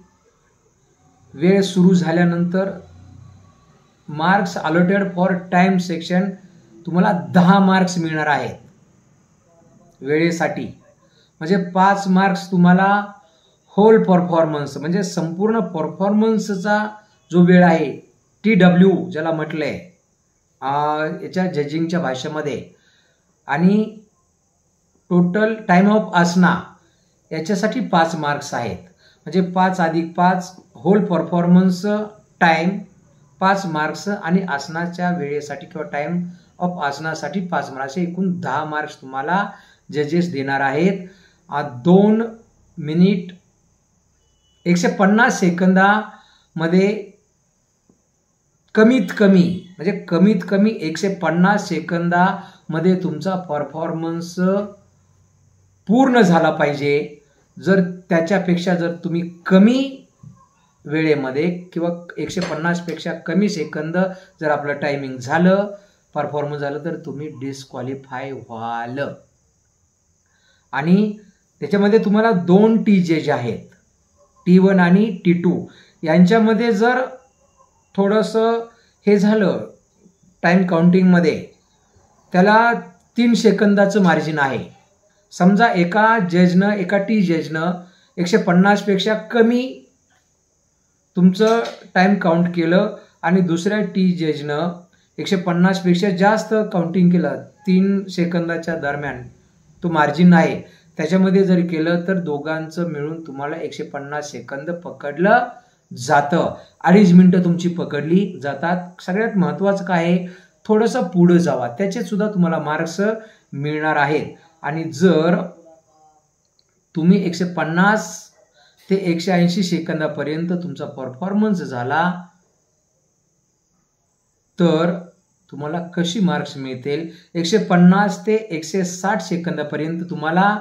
वेळ सुरू झाल्यानंतर marks allotted for time section तुम्हाला 10 मार्क्स मिळणार आहेत वेळेसाठी. म्हणजे 5 मार्क्स तुम्हाला होल परफॉर्मन्स म्हणजे संपूर्ण परफॉर्मन्सचा जो वेळ आहे TW ज्याला म्हटलंय याच्या जजिंगच्या भाषेमध्ये, आणि टोटल टाइम ऑफ आसना याच्यासाठी 5 मार्क्स आहेत. म्हणजे 5 + 5 होल परफॉर्मन्स टाइम 5 मार्क्स आणि आसनाच्या वेळेसाठी किंवा टाइम ऑफ आसनासाठी 5 मार्क्स, असे एकूण 10 मार्क्स तुम्हाला जजेस देणार आहेत. 2 मिनिट 150 सेकंदामध्ये कमीत कमी 150 सेकंदामध्ये तुमचा परफॉर्मन्स पूर्ण झाला पाहिजे. जर त्याच्यापेक्षा जर तुम्ही कमी वेळेमध्ये किंवा 150 पेक्षा कमी सेकंद जर आपलं टायमिंग झालं, परफॉर्मन्स झालं, तर तुम्ही डिस्क्वालिफाय व्हाल. आणि त्याच्यामध्ये तुम्हाला 2 TJ आहेत, T1 आणि T2. यांच्यामध्ये जर थोडंसं हे झालं टाइम काउंटिंगमध्ये, त्याला 3 सेकंदाचं मार्जिन आहे. समजा एका T जजनं 150 पेक्षा कमी तुमचं टाइम काउंट केलं आणि दुसऱ्या T जजनं 150 पेक्षा जास्त काउंटिंग केलं, 3 सेकंदाच्या दरम्यान तो मार्जिन आहे, त्याच्यामध्ये जर केलं तर दोघांचं मिळून तुम्हाला 150 सेकंद पकडलं जातं. 2.5 मिनिटं तुमची पकडली जातात. सगळ्यात महत्त्वाचं काय आहे, थोडंसं पुढं जावा, त्याचे सुद्धा तुम्हाला मार्क्स मिळणार आहेत. आणि जर तुम्ही 150 ते 180 सेकंदापर्यंत तुमचा परफॉर्मन्स झाला तर तुम्हाला कशी मार्क्स मिळतील, 150 ते 160 सेकंदापर्यंत तुम्हाला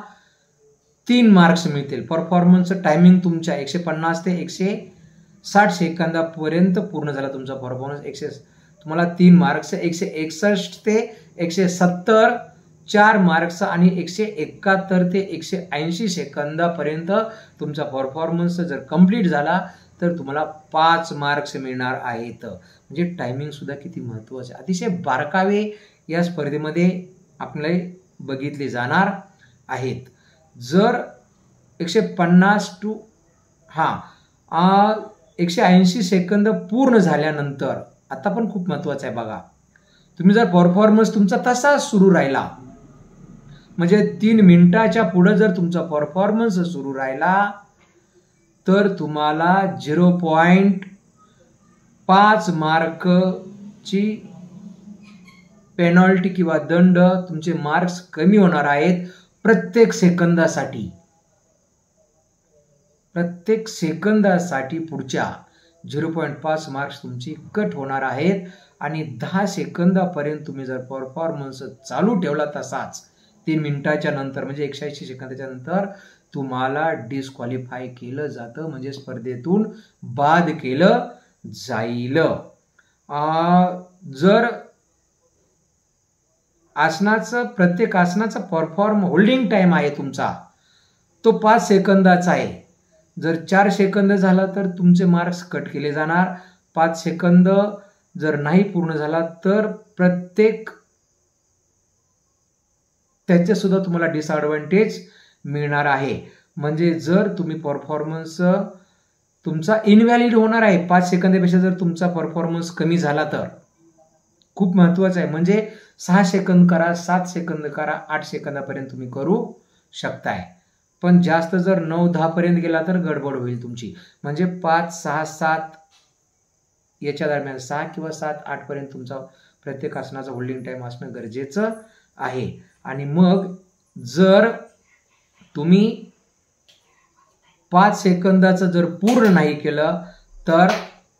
3 मार्क्स मिळतील. परफॉर्मन्स टायमिंग तुमच्या 150 ते 160 सेकंदापर्यंत पूर्ण झाला तुमचा परफॉर्मन्स, तुम्हाला 3 मार्क्स. 161 ते 170 4 मार्क्स आणि 171 ते 180 सेकंदापर्यंत तुमचा परफॉर्मन्स जर कंप्लीट झाला तर तुम्हाला 5 मार्क्स मिळणार आहेत. म्हणजे टायमिंग सुद्धा किती महत्त्वाचे, अतिशय बारकावे या स्पर्धेमध्ये आपल्याला बघितले जाणार आहेत. जर 150 टू 180 सेकंद पूर्ण झाल्यानंतर, आता पण खूप महत्त्वाचं आहे बघा, तुम्ही जर परफॉर्मन्स तुमचा तसाच सुरू राहिला, म्हणजे 3 मिनिटाच्या पुढे जर तुमचा परफॉर्मन्स सुरू राहिला तर तुम्हाला 0.5 मार्कची पेनॉल्टी किंवा दंड, तुमचे मार्क्स कमी होणार आहेत प्रत्येक सेकंदासाठी. प्रत्येक सेकंदासाठी पुढच्या 0.5 मार्क्स तुमची कट होणार आहेत. आणि 10 सेकंदापर्यंत तुम्ही जर परफॉर्मन्स चालू ठेवला तसाच 3 मिनिटाच्या नंतर, म्हणजे 180 सेकंदाच्या नंतर तुम्हाला डिस्क्वालिफाय केलं जातं, म्हणजे स्पर्धेतून बाद केलं जाईल. जर प्रत्येक आसनाचा होल्डिंग टाइम आहे तुमचा तो 5 सेकंदाचा आहे. जर 4 सेकंद झाला तर तुमचे मार्क्स कट केले जाणार. 5 सेकंद जर नाही पूर्ण झाला तर प्रत्येक त्याचे सुद्धा तुम्हाला डिसएडव्हान्टेज मिळणार आहे. म्हणजे जर तुम्ही परफॉर्मन्स तुमचा इनव्हॅलिड होणार आहे, 5 सेकंदापेक्षा जर तुमचा परफॉर्मन्स कमी झाला तर खूप महत्त्वाचं आहे. म्हणजे 6 सेकंद करा, 7 सेकंद करा, 8 सेकंदापर्यंत तुम्ही करू शकताय. पण जास्त जर 9-10 पर्यंत गेला तर गडबड होईल तुमची. म्हणजे 5, 6, 7 याच्या दरम्यान 6 किंवा 7, 8 पर्यंत तुमचा प्रत्येक आसनाचा होल्डिंग टाइम असणं गरजेचं आहे. आणि मग जर तुम्ही 5 सेकंदाचं जर पूर्ण नाही केलं तर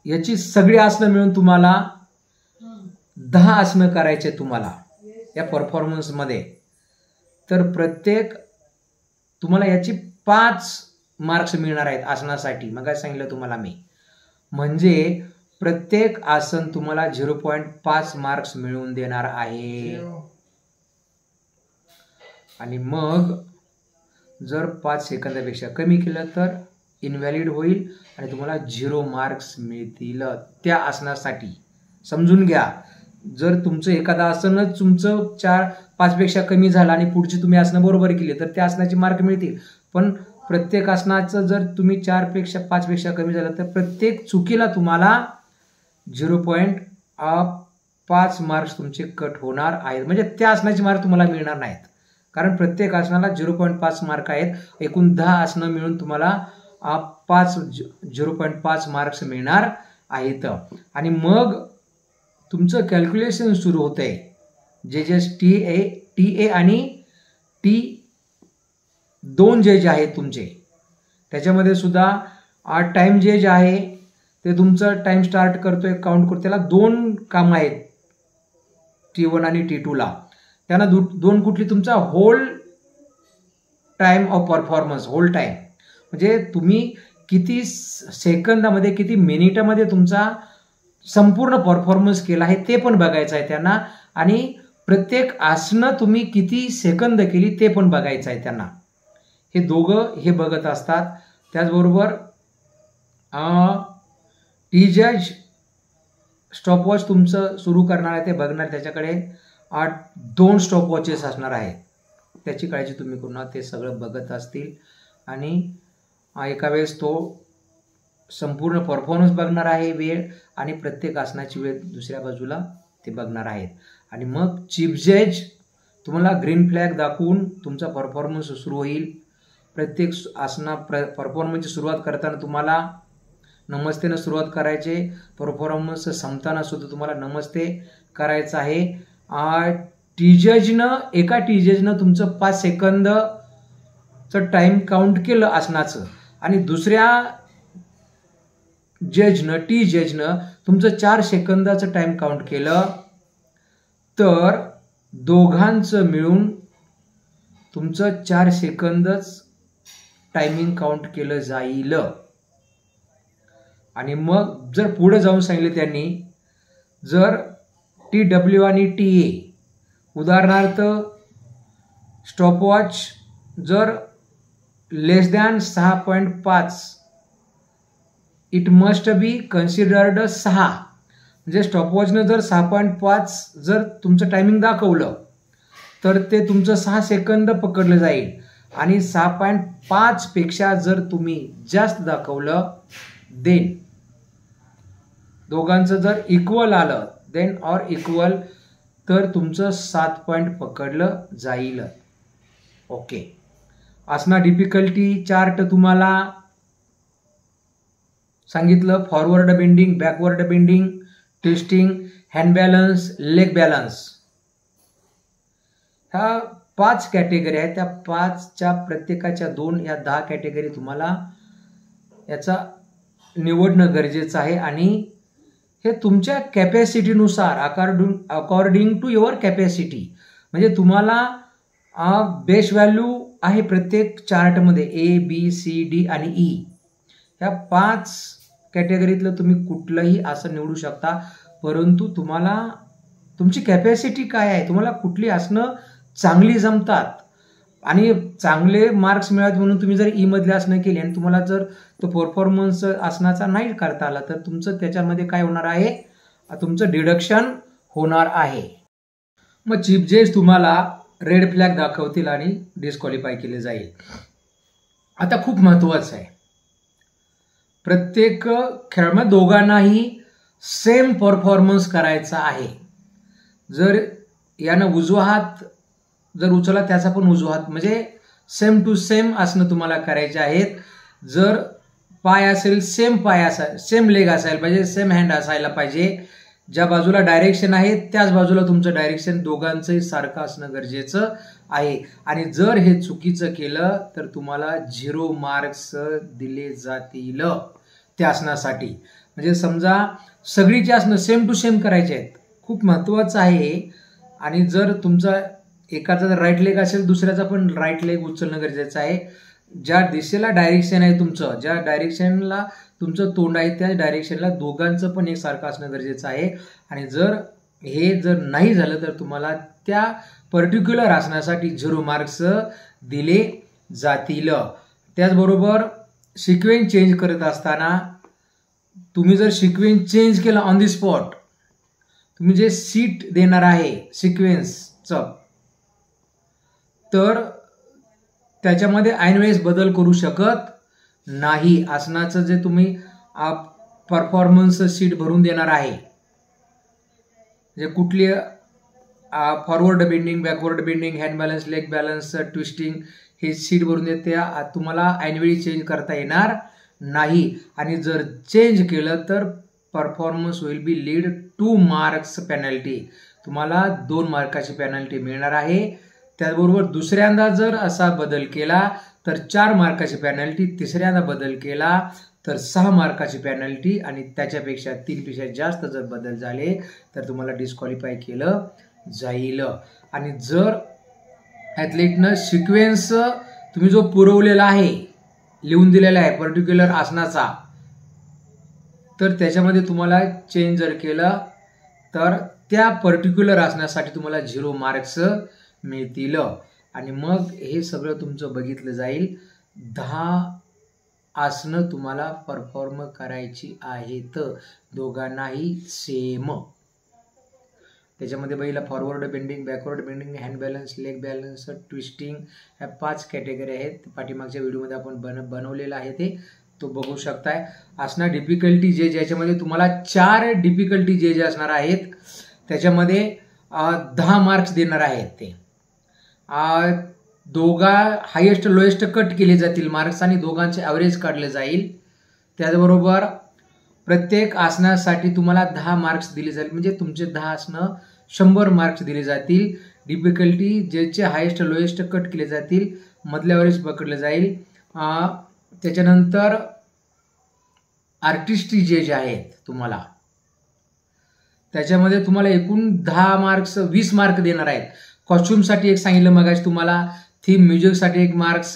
याची सगळी आसनं मिळून तुम्हाला 10 आसनं करायचे तुम्हाला या परफॉर्मन्समध्ये. तर प्रत्येक तुम्हाला याची 5 मार्क्स मिळणार आहेत आसनासाठी. मग काय सांगितलं तुम्हाला मी, म्हणजे प्रत्येक आसन तुम्हाला 0.5 मार्क्स मिळवून देणार आहे. आणि मग जर 5 सेकंदापेक्षा कमी केलं तर इनव्हॅलिड होईल आणि तुम्हाला 0 मार्क्स मिळतील त्या आसनासाठी. समजून घ्या, जर तुमचं एखादा आसनच तुमचं 4-5 पेक्षा कमी झालं आणि पुढची तुम्ही आसनं बरोबर केली तर त्या आसनाचे मार्क मिळतील. पण प्रत्येक आसनाचं जर तुम्ही 4-5 पेक्षा कमी झालं तर प्रत्येक चुकीला तुम्हाला 0.5 मार्क्स तुमचे कट होणार आहेत. म्हणजे त्या आसनाचे मार्क तुम्हाला मिळणार नाहीत, कारण प्रत्येक आसनाला 0.5 मार्क आहेत. एकूण 10 आसनं मिळून तुम्हाला 0.5 मार्क्स मिळणार आहेत. आणि मग तुमचं कॅल्क्युलेशन सुरू होतंय. जजेस TA आणि T2 जज आहेत तुमचे, त्याच्यामध्ये सुद्धा टाइम जज आहे. ते तुमचं टाइम स्टार्ट करतोय, काउंट करतो. त्याला 2 कामं आहेत T1 आणि T2ला. त्यांना 2 कुठली, तुमचा whole time of performance, whole time म्हणजे तुम्ही किती सेकंदामध्ये किती मिनिटामध्ये तुमचा संपूर्ण परफॉर्मन्स केला आहे ते पण बघायचं आहे त्यांना. आणि प्रत्येक आसनं तुम्ही किती सेकंद केली ते पण बघायचं आहे त्यांना. हे दोघं हे बघत असतात. त्याचबरोबर टी जज स्टॉपवॉच तुमचं सुरू करणार आहे ते बघणार. त्याच्याकडे 2 स्टॉपवॉचेस असणार आहेत, त्याची काळजी तुम्ही करू नका. ते सगळं बघत असतील आणि एका वेळेस तो संपूर्ण परफॉर्मन्स बघणार आहे, वेळ आणि प्रत्येक आसनाची वेळ दुसऱ्या बाजूला ते बघणार आहेत. आणि मग चीफ जज तुम्हाला ग्रीन फ्लॅग दाखवून तुमचा परफॉर्मन्स सुरू होईल. प्रत्येक आसना परफॉर्मन्सची सुरुवात करताना तुम्हाला नमस्तेनं सुरुवात करायचे. परफॉर्मन्स संपताना सुद्धा तुम्हाला नमस्ते करायचं आहे. एका टी जजनं तुमचं 5 सेकंदचं टाइम काउंट केलं आसनाचं आणि दुसऱ्या टी जजनं तुमचं 4 सेकंदाचं टाइम काउंट केलं तर दोघांचं मिळून तुमचं 4 सेकंदच टायमिंग काउंट केलं जाईल. आणि मग जर पुढे जाऊन सांगितलं त्यांनी, जर TW आणि TA उदाहरणार्थ स्टॉपवॉच जर less than 6.5 it must be considered 6 म्हणजे स्टॉपवॉचनं जर 6.5 जर तुमचं टायमिंग दाखवलं तर ते तुमचं 6 सेकंद पकडलं जाईल. आणि 6.5 पेक्षा जर तुम्ही जास्त दाखवलं देन दोघांचं जर इक्वल आलं देन ऑर इक्वल तर तुमचं 7 पॉईंट पकडलं जाईल. ओके. आसना डिफिकल्टी चार्ट तुम्हाला सांगितलं. Forward bending, backward bending, twisting, hand balance, leg balance, ह्या 5 कॅटेगरी आहेत. त्या 5च्या प्रत्येकाच्या 2 या 10 कॅटेगरी तुम्हाला याचा निवडणं गरजेचं आहे. आणि हे तुमच्या कॅपॅसिटीनुसार अकॉर्डिंग टू युअर कॅपॅसिटी म्हणजे तुम्हाला बेस व्हॅल्यू आहे प्रत्येक चार्टमध्ये ABCD आणि E ह्या 5 कॅटेगरीतलं तुम्ही कुठलंही आसन निवडू शकता. परंतु तुम्हाला तुमची कॅपॅसिटी काय आहे, तुम्हाला कुठली आसनं चांगली जमतात आणि चांगले मार्क्स मिळावेत म्हणून तुम्ही जर E मधले आसनं केली आणि तुम्हाला जर तो परफॉर्मन्स आसनाचा नाही करता आला तर तुमचं त्याच्यामध्ये काय होणार आहे, तुमचं डिडक्शन होणार आहे. मग चीफ जज तुम्हाला रेड फ्लॅग दाखवतील आणि डिस्क्वालिफाय केले जाईल. आता खूप महत्वाचं आहे, प्रत्येक खेळामध्ये दोघांनाही सेम परफॉर्मन्स करायचा आहे. जर यानं उजवा हात जर उचलला त्याचा पण उजवा हात म्हणजे सेम टू सेम आसनं तुम्हाला करायचे आहेत. जर पाय असेल सेम पाय असायला, सेम लेग असायला पाहिजे, सेम हँड असायला पाहिजे. ज्या बाजूला डायरेक्शन आहे त्याच बाजूला तुमचं डायरेक्शन दोघांचंही सारखं असणं गरजेचं आहे. आणि जर हे चुकीचं केलं तर तुम्हाला 0 मार्क्स दिले जातील त्या आसनासाठी. म्हणजे समजा सगळीची आसनं सेम टू सेम करायचे आहेत, खूप महत्वाचं आहे. आणि जर तुमचा एकाचा जर राईट लेग असेल दुसऱ्याचा पण राईट लेग उचलणं गरजेचं आहे. ज्या दिशेला डायरेक्शन आहे तुमचं, ज्या डायरेक्शनला तुमचं तोंड आहे त्या डायरेक्शनला दोघांचं पण एकसारखं असणं गरजेचं आहे. आणि जर नाही झालं तर तुम्हाला त्या पर्टिक्युलर आसनासाठी 0 मार्क्स दिले जातील. त्याचबरोबर सिक्वेन्स चेंज करत असताना तुम्ही जर सिक्वेन्स चेंज केला ऑन दी स्पॉट, तुम्ही जे सीट देणार आहे सिक्वेन्सचं, तर त्याच्यामध्ये ऐनवेळेस बदल करू शकत नाही. आसनाचं जे तुम्ही परफॉर्मन्स सीट भरून देणार आहे, जे कुठली forward bending, backward bending, hand balance, leg balance, twisting, हे सीट भरून देते, तुम्हाला ऐनवेळी चेंज करता येणार नाही. आणि जर चेंज केलं तर performance will be lead 2 marks penalty, तुम्हाला 2 मार्काची पेनल्टी मिळणार आहे. त्याचबरोबर दुसऱ्यांदा जर असा बदल केला तर 4 मार्काची पेनल्टी, तिसऱ्यांदा बदल केला तर 6 मार्काची पेनल्टी, आणि त्याच्यापेक्षा 3 पेक्षा जास्त जर बदल झाले तर तुम्हाला डिस्क्वालिफाय केलं जाईल. आणि जर ॲथलीटनं सिक्वेन्स तुम्ही जो पुरवलेला आहे, लिहून दिलेला आहे पर्टिक्युलर आसनाचा, तर त्याच्यामध्ये तुम्हाला चेंज जर केलं तर त्या पर्टिक्युलर आसनासाठी तुम्हाला 0 मार्क्स मिळतील. आणि मग हे सगळं तुमचं बघितलं जाईल. 10 आसनं तुम्हाला परफॉर्म करायची आहेत, दोघांनाही सेम. त्याच्यामध्ये पहिला forward bending, backward bending, hand balance, leg balance, twisting, ह्या 5 कॅटेगरी आहेत. पाठीमागच्या व्हिडिओमध्ये आपण बनवलेलं आहे, तो बघू शकताय. आसना डिफिकल्टी जे ज्याच्यामध्ये तुम्हाला 4 डिफिकल्टी जे असणार आहेत, त्याच्यामध्ये 10 मार्क्स देणार आहेत. ते दोघा हायेस्ट लोएस्ट कट केले जातील मार्क्स आणि दोघांचे ॲव्हरेज काढले जाईल. त्याचबरोबर प्रत्येक आसनासाठी तुम्हाला 10 मार्क्स दिले जाईल, म्हणजे तुमचे 10 आसनं 100 मार्क्स दिले जातील. डिफिकल्टी ज्याचे हायेस्ट लोएस्ट कट केले जातील, मधल्या ॲव्हरेज पकडले जाईल. त्याच्यानंतर आर्टिस्ट्री जे आहेत तुम्हाला, त्याच्यामध्ये तुम्हाला एकूण 10 मार्क्स 20 मार्क देणार आहेत. कॉस्ट्युमसाठी एक सांगितलं मगाशी तुम्हाला, थीम म्युझिकसाठी 1 मार्क्स,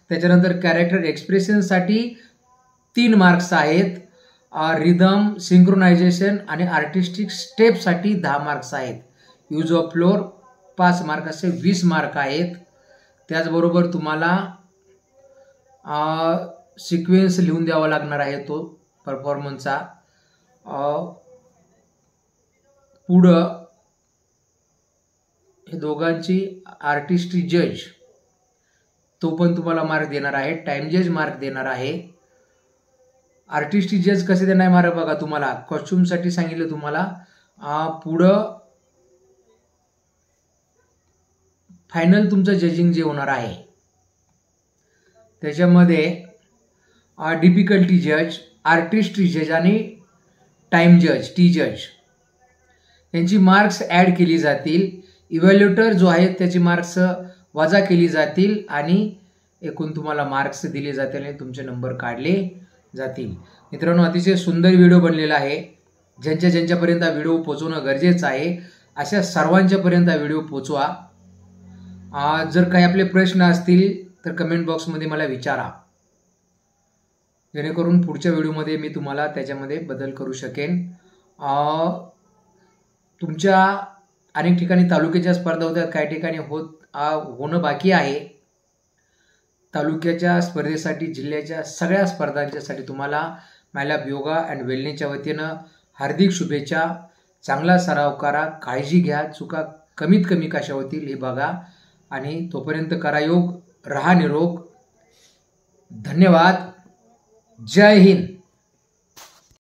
त्याच्यानंतर कॅरेक्टर एक्सप्रेशनसाठी 3 मार्क्स आहेत. रिदम, सिंक्रोनायझेशन आणि आर्टिस्टिक स्टेपसाठी 10 मार्क्स आहेत. यूज ऑफ फ्लोर 5 मार्क, असे 20 मार्क आहेत. त्याचबरोबर तुम्हाला सिक्वेन्स लिहून द्यावा लागणार आहे तो परफॉर्मन्सचा. पुढं हे दोघांची आर्टिस्ट्री जज, तो पण तुम्हाला मार्क देणार आहे. टाइम जज मार्क देणार आहे. आर्टिस्ट्री जज कसे देणार मार्क बघा तुम्हाला. कॉस्ट्युमसाठी सांगितलं तुम्हाला. पुढं फायनल तुमचं जजिंग जे होणार आहे, त्याच्यामध्ये डिफिकल्टी जज, आर्टिस्ट्री जज आणि टाइम जज, टी जज, यांची मार्क्स ॲड केली जातील. इव्हॅल्युएटर जो आहे त्याची मार्क्स वजा केली जातील आणि एकूण तुम्हाला मार्क्स दिले जातील आणि तुमचे नंबर काढले जातील. मित्रांनो, अतिशय सुंदर व्हिडिओ बनलेला आहे. ज्यांच्यापर्यंत हा व्हिडिओ पोहोचवणं गरजेचं आहे, अशा सर्वांच्यापर्यंत हा व्हिडिओ पोहोचवा. जर काही आपले प्रश्न असतील तर कमेंट बॉक्समध्ये मला विचारा, जेणेकरून पुढच्या व्हिडिओमध्ये मी तुम्हाला त्याच्यामध्ये बदल करू शकेन. तुमच्या अनेक ठिकाणी तालुक्याच्या स्पर्धा होत्या, काही ठिकाणी होणं बाकी आहे. तालुक्याच्या स्पर्धेसाठी, जिल्ह्याच्या सगळ्या स्पर्धांच्यासाठी तुम्हाला मायलॅब योगा अँड वेलनेसच्या वतीनं हार्दिक शुभेच्छा. चांगला सराव करा, काळजी घ्या, चुका कमीत कमी कशा होतील हे बघा आणि तोपर्यंत करा योग, रहा निरोग. धन्यवाद. जय हिंद.